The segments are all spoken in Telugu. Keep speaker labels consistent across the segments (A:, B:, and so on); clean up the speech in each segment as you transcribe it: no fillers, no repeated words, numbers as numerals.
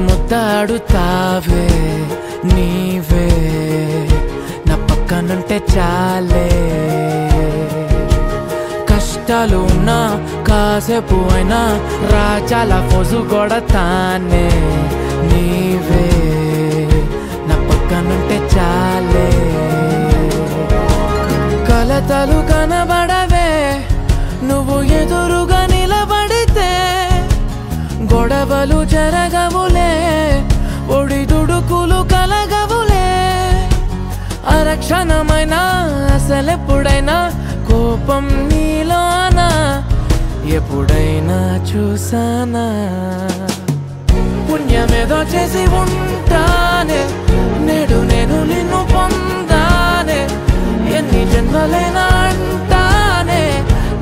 A: ముద్దాడుతావే నీవే నా పక్కనుంటే చాలే కష్టాలు ఉన్నా కాసేపు అయినా రాజాల ఫోజు కొడతానే నీవే నా పక్కనుంటే చాలే కలతలు కనబడవే నువ్వు ఎదురుగా నిలబడితే గొడవలు జరగవులే ఒడిదుడుకులు కలగవులే అరక్షణమైనా అసలెప్పుడైనా కోపం నీలోనా ఎప్పుడైనా చూసానా పుణ్యమేదో చేసి ఉంటానే నేడు నేను నిన్ను పొందానే ఎన్ని జన్మలైనా అంటానే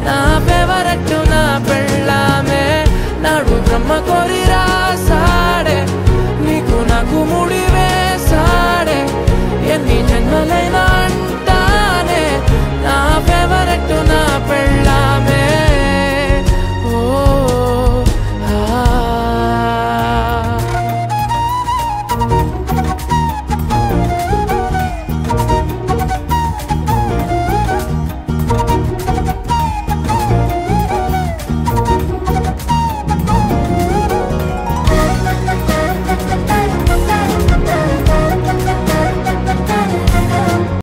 A: నా ఫేవరెట్ నా పెళ్ళామే నాడు బ్రహ్మ కోరి రాస